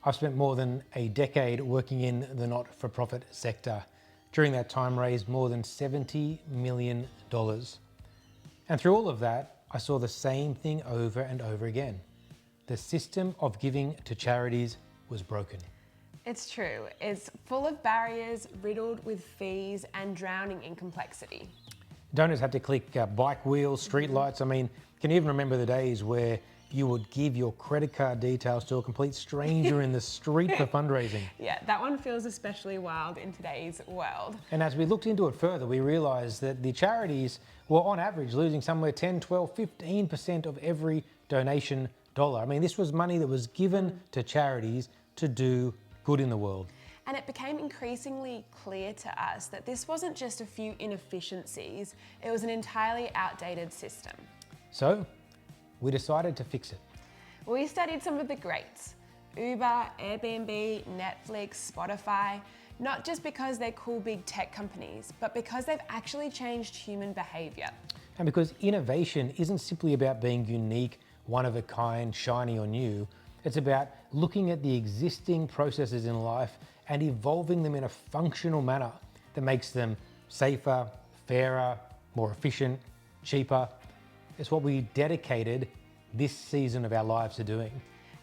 I've spent more than a decade working in the not-for-profit sector. During that time, raised more than $70 million. And through all of that, I saw the same thing over and over again. The system of giving to charities was broken. It's true. It's full of barriers, riddled with fees and drowning in complexity. Donors had to click bike wheels, street lights. I mean, can you even remember the days where you would give your credit card details to a complete stranger in the street for fundraising? Yeah, that one feels especially wild in today's world. And as we looked into it further, we realised that the charities were on average losing somewhere 10, 12, 15% of every donation dollar. I mean, this was money that was given to charities to do good in the world. And it became increasingly clear to us that this wasn't just a few inefficiencies, it was an entirely outdated system. So we decided to fix it. We studied some of the greats: Uber, Airbnb, Netflix, Spotify, not just because they're cool big tech companies, but because they've actually changed human behaviour. And because innovation isn't simply about being unique, one of a kind, shiny or new, it's about looking at the existing processes in life and evolving them in a functional manner that makes them safer, fairer, more efficient, cheaper. It's what we dedicated this season of our lives to doing.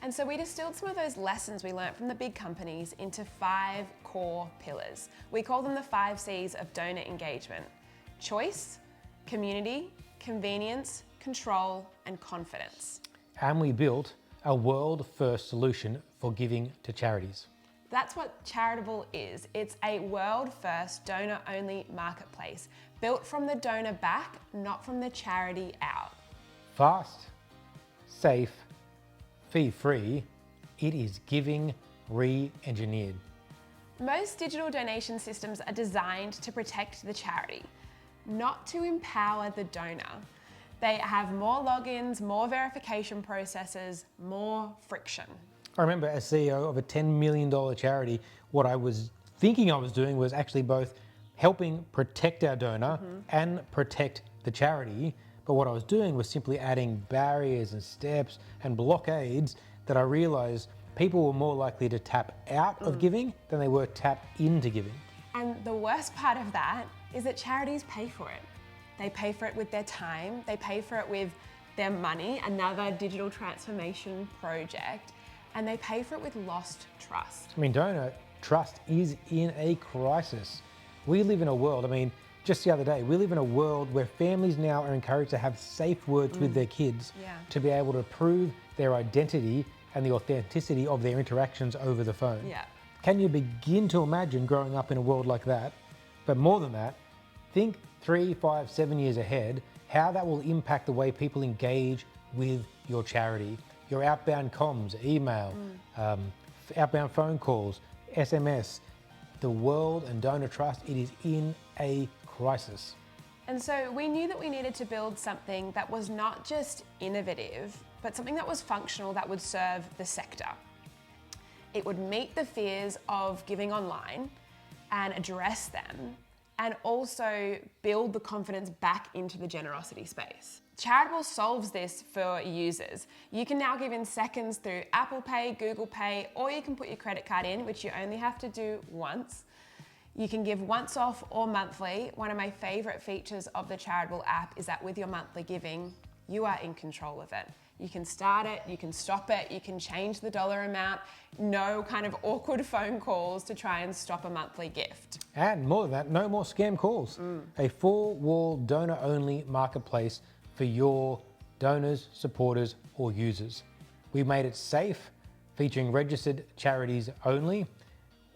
And so we distilled some of those lessons we learnt from the big companies into 5 core pillars. We call them the 5 C's of donor engagement: choice, community, convenience, control, and confidence. And we built a world-first solution for giving to charities. That's what Charitable is. It's a world-first donor-only marketplace built from the donor back, not from the charity out. Fast, safe, fee-free, it is giving re-engineered. Most digital donation systems are designed to protect the charity, not to empower the donor. They have more logins, more verification processes, more friction. I remember as CEO of a $10 million charity, what I was thinking I was doing was actually both helping protect our donor and protect the charity. But what I was doing was simply adding barriers and steps and blockades that I realized people were more likely to tap out of giving than they were tap into giving. And the worst part of that is that charities pay for it. They pay for it with their time, they pay for it with their money, another digital transformation project, and they pay for it with lost trust. I mean, donor trust is in a crisis. We live in a world, I mean, just the other day, we live in a world where families now are encouraged to have safe words with their kids to be able to prove their identity and the authenticity of their interactions over the phone. Yeah. Can you begin to imagine growing up in a world like that? But more than that, think 3, 5, 7 years ahead, how that will impact the way people engage with your charity. Your outbound comms, email, outbound phone calls, SMS. The world and donor trust, it is in a crisis. And so we knew that we needed to build something that was not just innovative, but something that was functional, that would serve the sector. It would meet the fears of giving online and address them, and also build the confidence back into the generosity space. Charitable solves this for users. You can now give in seconds through Apple Pay, Google Pay, or you can put your credit card in, which you only have to do once. You can give once off or monthly. One of my favorite features of the Charitable app is that with your monthly giving, you are in control of it. You can start it, you can stop it, you can change the dollar amount. No kind of awkward phone calls to try and stop a monthly gift. And more than that, no more scam calls. A 4-wall donor-only marketplace for your donors, supporters, or users. We made it safe, featuring registered charities only.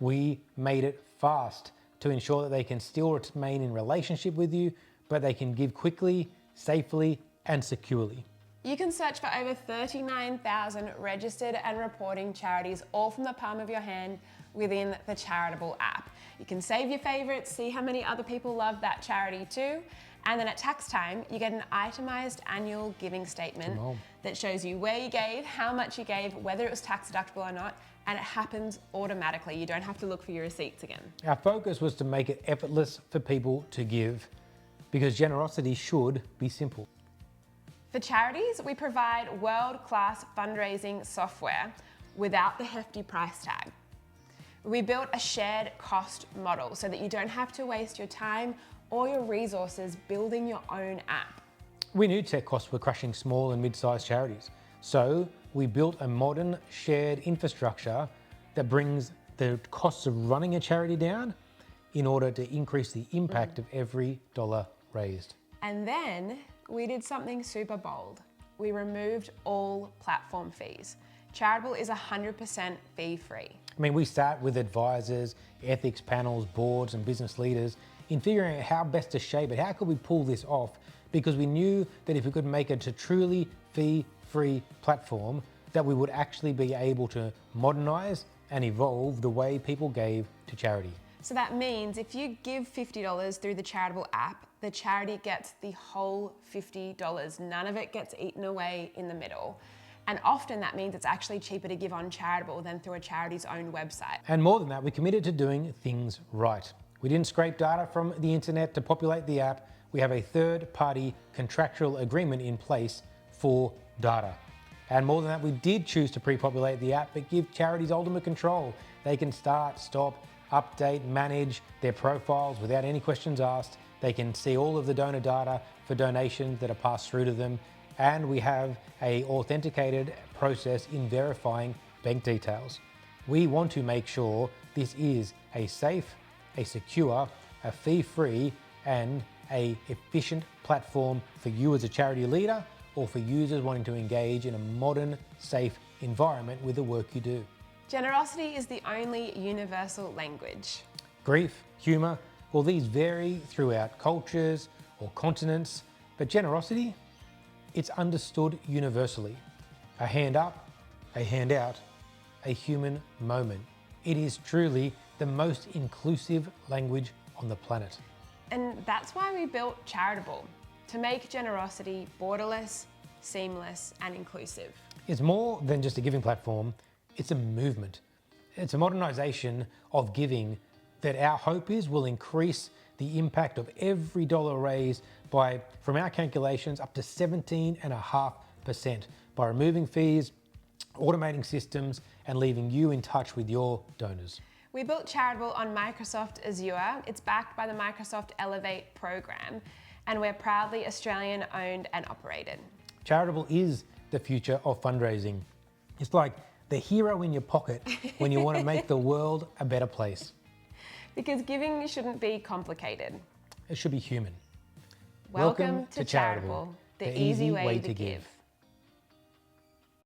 We made it fast to ensure that they can still remain in relationship with you, but they can give quickly, safely, and securely. You can search for over 39,000 registered and reporting charities, all from the palm of your hand within the Charitable app. You can save your favorites, see how many other people love that charity too, and then at tax time, you get an itemized annual giving statement that shows you where you gave, how much you gave, whether it was tax deductible or not, and it happens automatically. You don't have to look for your receipts again. Our focus was to make it effortless for people to give, because generosity should be simple. For charities, we provide world-class fundraising software, without the hefty price tag. We built a shared cost model so that you don't have to waste your time or your resources building your own app. We knew tech costs were crushing small and mid-sized charities. So we built a modern shared infrastructure that brings the costs of running a charity down in order to increase the impact of every dollar raised. And then we did something super bold. We removed all platform fees. Charitable is 100% fee-free. I mean, we sat with advisors, ethics panels, boards, and business leaders in figuring out how best to shape it. How could we pull this off? Because we knew that if we could make it a truly fee-free platform, that we would actually be able to modernize and evolve the way people gave to charity. So that means if you give $50 through the Charitable app, the charity gets the whole $50. None of it gets eaten away in the middle. And often that means it's actually cheaper to give on Charitable than through a charity's own website. And more than that, we committed to doing things right. We didn't scrape data from the internet to populate the app. We have a third-party contractual agreement in place for data. And more than that, we did choose to pre-populate the app, but give charities ultimate control. They can start, stop, update, manage their profiles without any questions asked. They can see all of the donor data for donations that are passed through to them. And we have an authenticated process in verifying bank details. We want to make sure this is a safe, a secure, a fee-free, and an efficient platform for you as a charity leader or for users wanting to engage in a modern, safe environment with the work you do. Generosity is the only universal language. Grief, humour, well, these vary throughout cultures or continents, but generosity, it's understood universally. A hand up, a hand out, a human moment. It is truly the most inclusive language on the planet. And that's why we built Charitable, to make generosity borderless, seamless, and inclusive. It's more than just a giving platform, it's a movement. It's a modernisation of giving that our hope is will increase the impact of every dollar raised by, from our calculations, up to 17.5% by removing fees, automating systems, and leaving you in touch with your donors. We built Charitable on Microsoft Azure. It's backed by the Microsoft Elevate program, and we're proudly Australian owned and operated. Charitable is the future of fundraising. It's like the hero in your pocket when you want to make the world a better place. Because giving shouldn't be complicated. It should be human. Welcome to Charitable, the easy way to give.